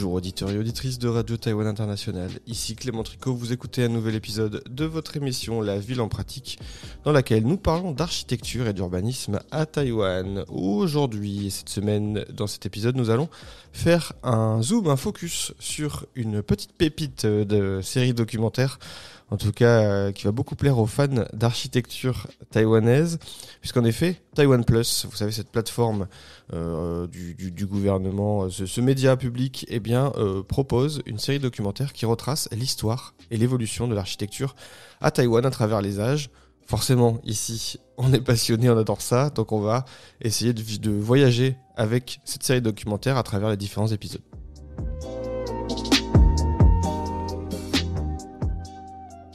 Bonjour auditeurs et auditrices de Radio Taïwan International, ici Clément Tricot, vous écoutez un nouvel épisode de votre émission La Ville en pratique, dans laquelle nous parlons d'architecture et d'urbanisme à Taïwan. Aujourd'hui et cette semaine, dans cet épisode, nous allons faire un focus sur une petite pépite de série documentaire, en tout cas qui va beaucoup plaire aux fans d'architecture taïwanaise, puisqu'en effet, Taiwan Plus, vous savez cette plateforme du gouvernement, ce média public, propose une série documentaire qui retrace l'histoire et l'évolution de l'architecture à Taïwan à travers les âges. Forcément, ici, on est passionné, on adore ça, donc on va essayer de voyager avec cette série documentaire à travers les différents épisodes.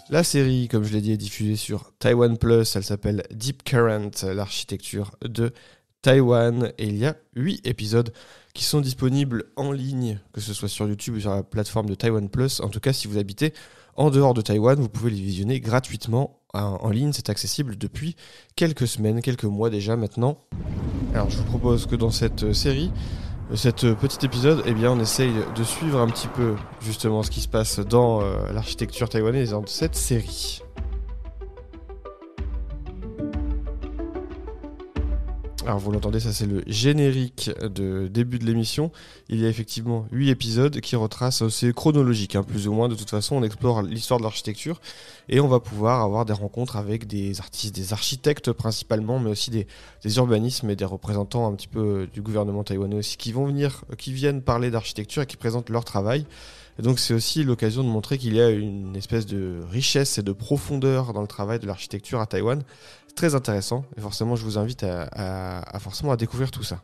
La série, comme je l'ai dit, est diffusée sur Taiwan Plus. Elle s'appelle Deep Current, l'architecture de Taïwan. Et il y a 8 épisodes qui sont disponibles en ligne, que ce soit sur YouTube ou sur la plateforme de Taiwan Plus. En tout cas, si vous habitez en dehors de Taïwan, vous pouvez les visionner gratuitement en ligne. C'est accessible depuis quelques semaines, quelques mois déjà maintenant. Alors, je vous propose que dans cette série, cet petit épisode, on essaye de suivre un petit peu justement ce qui se passe dans l'architecture taïwanaise dans cette série. Alors vous l'entendez, ça c'est le générique de début de l'émission. Il y a effectivement 8 épisodes qui retracent, c'est chronologique, plus ou moins. De toute façon, on explore l'histoire de l'architecture et on va pouvoir avoir des rencontres avec des artistes, des architectes principalement, mais aussi des urbanismes et des représentants un petit peu du gouvernement taïwanais aussi qui viennent parler d'architecture et qui présentent leur travail. Et donc c'est aussi l'occasion de montrer qu'il y a une espèce de richesse et de profondeur dans le travail de l'architecture à Taïwan. C'est très intéressant et forcément je vous invite à découvrir tout ça.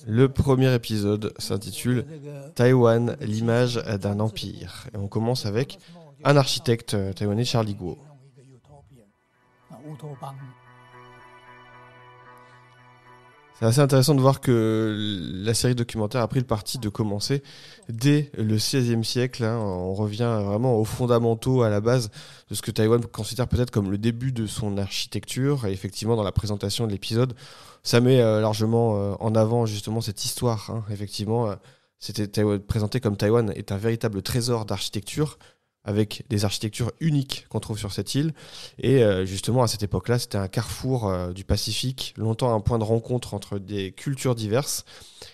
Le premier épisode s'intitule Taïwan, l'image d'un empire. Et on commence avec un architecte taïwanais, Charlie Guo. C'est assez intéressant de voir que la série documentaire a pris le parti de commencer dès le XVIe siècle. On revient vraiment aux fondamentaux, à la base de ce que Taïwan considère peut-être comme le début de son architecture. Et effectivement, dans la présentation de l'épisode, ça met largement en avant justement cette histoire. Effectivement, c'était présenté comme Taïwan est un véritable trésor d'architecture, avec des architectures uniques qu'on trouve sur cette île. Et justement, à cette époque-là, c'était un carrefour du Pacifique, longtemps un point de rencontre entre des cultures diverses.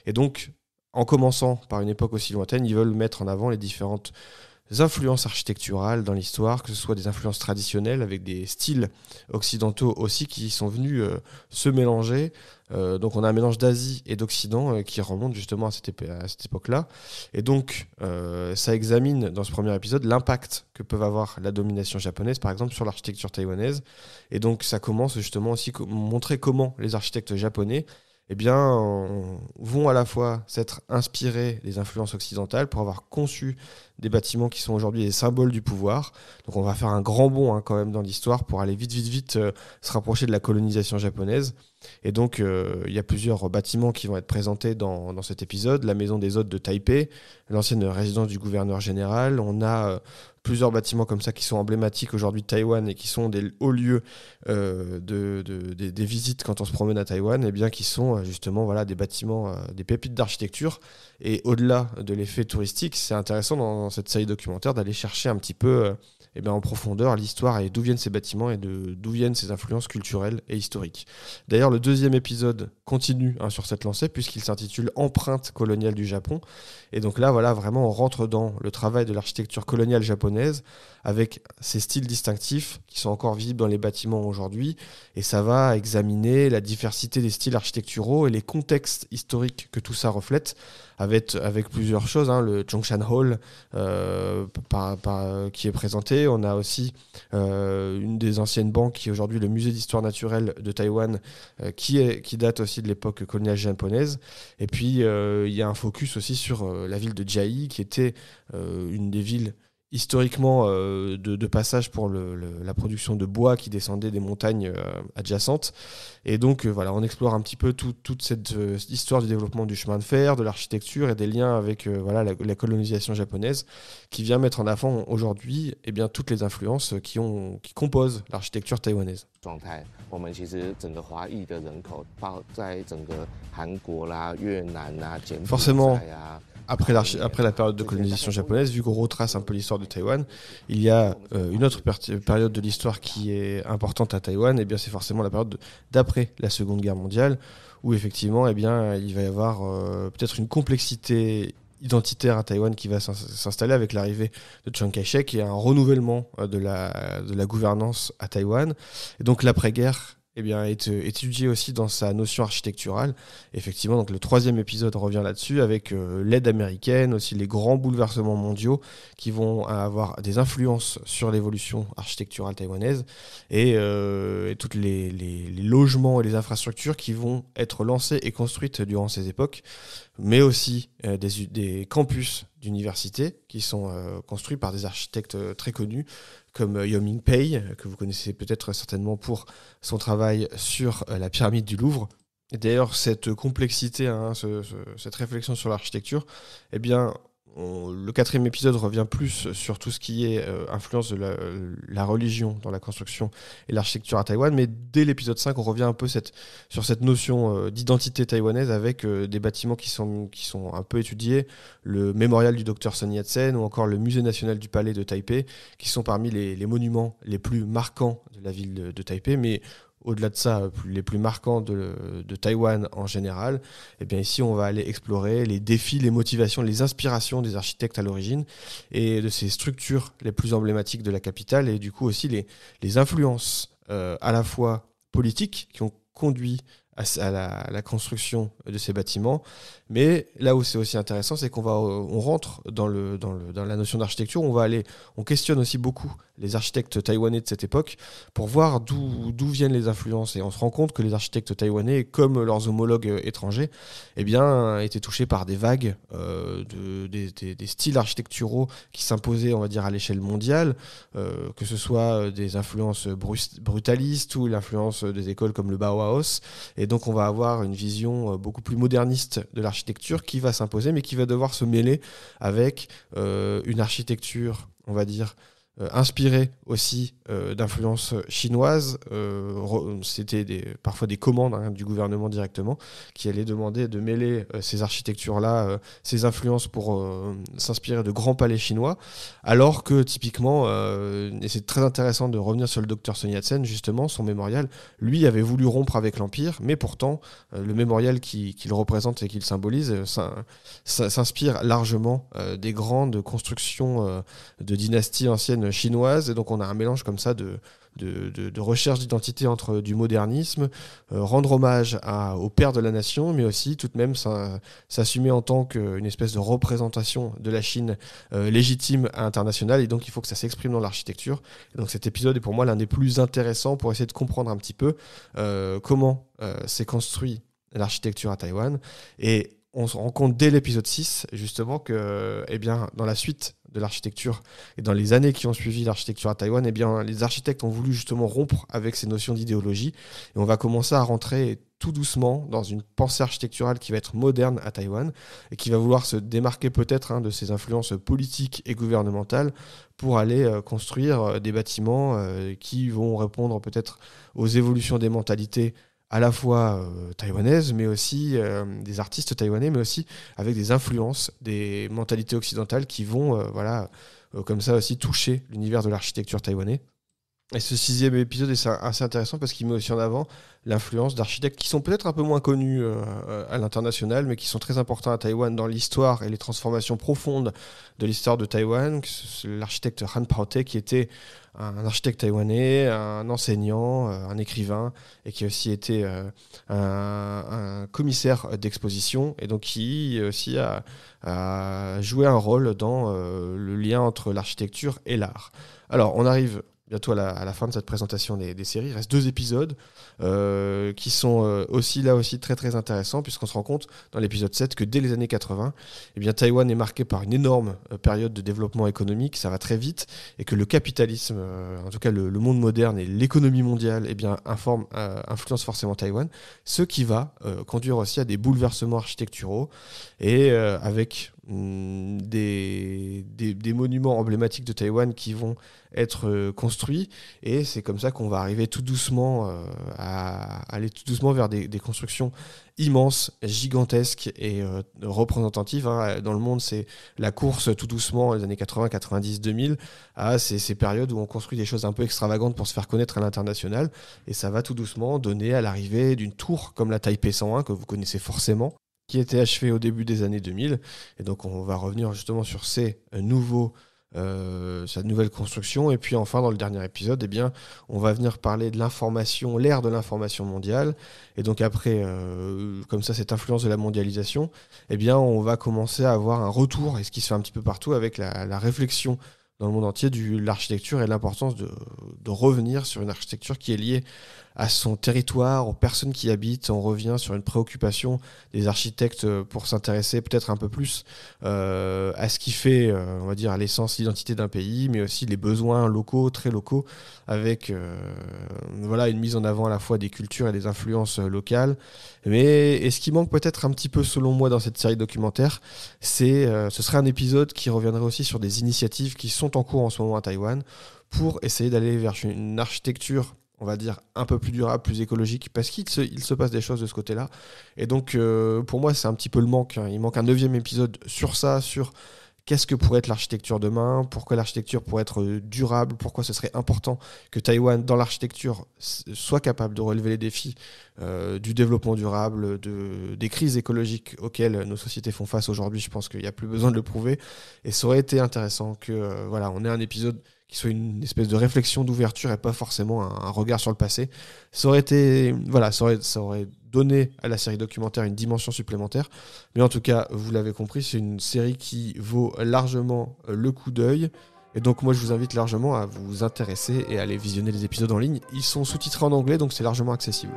Et donc, en commençant par une époque aussi lointaine, ils veulent mettre en avant les différentes influences architecturales dans l'histoire, que ce soit des influences traditionnelles avec des styles occidentaux aussi qui sont venus se mélanger. Donc on a un mélange d'Asie et d'Occident qui remonte justement à cette époque-là. Et donc ça examine dans ce premier épisode l'impact que peut avoir la domination japonaise par exemple sur l'architecture taïwanaise. Et donc ça commence justement aussi à montrer comment les architectes japonais vont à la fois s'être inspirés des influences occidentales pour avoir conçu des bâtiments qui sont aujourd'hui des symboles du pouvoir. Donc on va faire un grand bond quand même dans l'histoire pour aller vite se rapprocher de la colonisation japonaise. Et donc il y a plusieurs bâtiments qui vont être présentés dans cet épisode. La maison des hôtes de Taipei, l'ancienne résidence du gouverneur général. On a plusieurs bâtiments comme ça qui sont emblématiques aujourd'hui de Taïwan et qui sont des hauts lieux des visites quand on se promène à Taïwan, qui sont justement des bâtiments, des pépites d'architecture. Et au-delà de l'effet touristique, c'est intéressant dans cette série documentaire d'aller chercher un petit peu en profondeur l'histoire et d'où viennent ces bâtiments et d'où viennent ces influences culturelles et historiques. D'ailleurs, le deuxième épisode continue sur cette lancée puisqu'il s'intitule Empreinte coloniale du Japon. Et donc là, vraiment, on rentre dans le travail de l'architecture coloniale japonaise avec ses styles distinctifs qui sont encore visibles dans les bâtiments aujourd'hui. Et ça va examiner la diversité des styles architecturaux et les contextes historiques que tout ça reflète avec plusieurs choses. Le Zhongshan Hall qui est présenté. On a aussi une des anciennes banques qui est aujourd'hui le musée d'histoire naturelle de Taïwan qui date aussi de l'époque coloniale japonaise. Et puis il y a un focus aussi sur la ville de Jiayi qui était une des villes historiquement de passage pour la production de bois qui descendait des montagnes adjacentes. Et donc on explore un petit peu toute cette histoire du développement du chemin de fer, de l'architecture et des liens avec la colonisation japonaise qui vient mettre en avant aujourd'hui toutes les influences qui composent l'architecture taïwanaise. 状态，我们其实整个华裔的人口，在整个韩国啦、越南啊、柬埔寨啊。après la période de colonisation japonaise, vu qu'on retrace un peu l'histoire de Taïwan, il y a une autre période de l'histoire qui est importante à Taïwan, et bien c'est forcément la période d'après la Seconde Guerre mondiale, où effectivement, eh bien, il va y avoir peut-être une complexité identitaire à Taïwan qui va s'installer avec l'arrivée de Chiang Kai-shek et un renouvellement de la gouvernance à Taïwan. Et donc l'après-guerre est étudié aussi dans sa notion architecturale. Effectivement, donc le 3e épisode revient là-dessus avec l'aide américaine, aussi les grands bouleversements mondiaux qui vont avoir des influences sur l'évolution architecturale taïwanaise et tous les logements et les infrastructures qui vont être lancés et construites durant ces époques, mais aussi des campus d'universités qui sont construits par des architectes très connus comme Yao-Ming Pei, que vous connaissez peut-être certainement pour son travail sur la pyramide du Louvre. Et d'ailleurs, cette complexité, cette réflexion sur l'architecture, eh bien, le 4e épisode revient plus sur tout ce qui est influence de la religion dans la construction et l'architecture à Taïwan, mais dès l'épisode 5, on revient un peu sur cette notion d'identité taïwanaise avec des bâtiments qui sont un peu étudiés, le mémorial du docteur Sun Yat-sen ou encore le musée national du palais de Taipei, qui sont parmi les monuments les plus marquants de la ville de Taipei, mais au-delà de ça, les plus marquants de Taïwan en général, eh bien ici on va aller explorer les défis, les motivations, les inspirations des architectes à l'origine et de ces structures les plus emblématiques de la capitale et du coup aussi les influences à la fois politiques qui ont conduit à la construction de ces bâtiments. Mais là où c'est aussi intéressant, c'est on rentre dans la notion d'architecture, on questionne aussi beaucoup les architectes taïwanais de cette époque pour voir d'où viennent les influences. Et on se rend compte que les architectes taïwanais, comme leurs homologues étrangers, eh bien, étaient touchés par des vagues des styles architecturaux qui s'imposaient, on va dire, à l'échelle mondiale, que ce soit des influences brutalistes ou l'influence des écoles comme le Bauhaus. Et donc, on va avoir une vision beaucoup plus moderniste de l'architecture qui va s'imposer, mais qui va devoir se mêler avec une architecture, on va dire, inspirée aussi d'influences chinoises. C'était parfois des commandes du gouvernement directement qui allaient demander de mêler ces architectures-là, ces influences pour s'inspirer de grands palais chinois, alors que typiquement, et c'est très intéressant de revenir sur le docteur Sun Yat-sen, justement, son mémorial, lui avait voulu rompre avec l'Empire, mais pourtant, le mémorial qu'il représente et qu'il symbolise s'inspire largement des grandes constructions de dynasties anciennes chinoises, et donc on a un mélange comme ça de recherche d'identité entre du modernisme, rendre hommage au père de la nation, mais aussi tout de même s'assumer en tant qu'une espèce de représentation de la Chine légitime à l'international, et donc il faut que ça s'exprime dans l'architecture. Et donc cet épisode est pour moi l'un des plus intéressants pour essayer de comprendre un petit peu comment s'est construit l'architecture à Taïwan. Et on se rend compte dès l'épisode 6, justement, que dans la suite de l'architecture et dans les années qui ont suivi l'architecture à Taïwan, les architectes ont voulu justement rompre avec ces notions d'idéologie. Et on va commencer à rentrer tout doucement dans une pensée architecturale qui va être moderne à Taïwan et qui va vouloir se démarquer peut-être de ses influences politiques et gouvernementales pour aller construire des bâtiments qui vont répondre peut-être aux évolutions des mentalités à la fois taïwanaise, mais aussi des artistes taïwanais, mais aussi avec des influences, des mentalités occidentales qui vont comme ça aussi toucher l'univers de l'architecture taïwanais. Et ce 6e épisode est assez intéressant parce qu'il met aussi en avant l'influence d'architectes qui sont peut-être un peu moins connus à l'international, mais qui sont très importants à Taïwan dans l'histoire et les transformations profondes de l'histoire de Taïwan. C'est l'architecte Han Pao-te, qui était un architecte taïwanais, un enseignant, un écrivain, et qui a aussi été un commissaire d'exposition, et donc qui aussi a joué un rôle dans le lien entre l'architecture et l'art. Alors, on arrive bientôt à la fin de cette présentation des séries. Il reste 2 épisodes qui sont aussi très très intéressants, puisqu'on se rend compte dans l'épisode 7 que dès les années 80, Taïwan est marqué par une énorme période de développement économique, ça va très vite, et que le capitalisme, en tout cas le monde moderne et l'économie mondiale, influence forcément Taïwan, ce qui va conduire aussi à des bouleversements architecturaux, et avec des monuments emblématiques de Taïwan qui vont être construits, et c'est comme ça qu'on va arriver tout doucement à aller tout doucement vers des constructions immenses, gigantesques et représentatives. Dans le monde, c'est la course tout doucement, les années 80, 90, 2000, à ces périodes où on construit des choses un peu extravagantes pour se faire connaître à l'international, et ça va tout doucement donner à l'arrivée d'une tour comme la Taipei 101, que vous connaissez forcément, qui était achevée au début des années 2000. Et donc on va revenir justement sur cette nouvelle construction. Et puis enfin, dans le dernier épisode, on va venir parler de l'information, l'ère de l'information mondiale. Et donc après, comme ça, cette influence de la mondialisation, on va commencer à avoir un retour, et ce qui se fait un petit peu partout, avec la réflexion dans le monde entier de l'architecture et l'importance de revenir sur une architecture qui est liée à son territoire, aux personnes qui y habitent. On revient sur une préoccupation des architectes pour s'intéresser peut-être un peu plus à ce qui fait, on va dire, à l'essence, l'identité d'un pays, mais aussi les besoins locaux, très locaux, avec une mise en avant à la fois des cultures et des influences locales. Et ce qui manque peut-être un petit peu, selon moi, dans cette série documentaire, ce serait un épisode qui reviendrait aussi sur des initiatives qui sont en cours en ce moment à Taïwan pour essayer d'aller vers une architecture, on va dire, un peu plus durable, plus écologique, parce qu'il se passe des choses de ce côté-là. Et donc, pour moi, c'est un petit peu le manque. Il manque un 9e épisode sur ça, sur qu'est-ce que pourrait être l'architecture demain, pourquoi l'architecture pourrait être durable, pourquoi ce serait important que Taïwan, dans l'architecture, soit capable de relever les défis du développement durable, des crises écologiques auxquelles nos sociétés font face aujourd'hui. Je pense qu'il n'y a plus besoin de le prouver. Et ça aurait été intéressant on ait un épisode qui soit une espèce de réflexion d'ouverture et pas forcément un regard sur le passé. Ça aurait donné à la série documentaire une dimension supplémentaire. Mais en tout cas, vous l'avez compris, c'est une série qui vaut largement le coup d'œil. Et donc moi, je vous invite largement à vous intéresser et à aller visionner les épisodes en ligne. Ils sont sous-titrés en anglais, donc c'est largement accessible.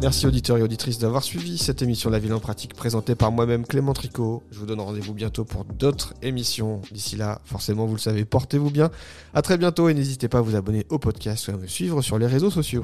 Merci auditeurs et auditrices d'avoir suivi cette émission La Ville en Pratique, présentée par moi-même Clément Tricot. Je vous donne rendez-vous bientôt pour d'autres émissions. D'ici là, forcément, vous le savez, portez-vous bien. À très bientôt, et n'hésitez pas à vous abonner au podcast ou à me suivre sur les réseaux sociaux.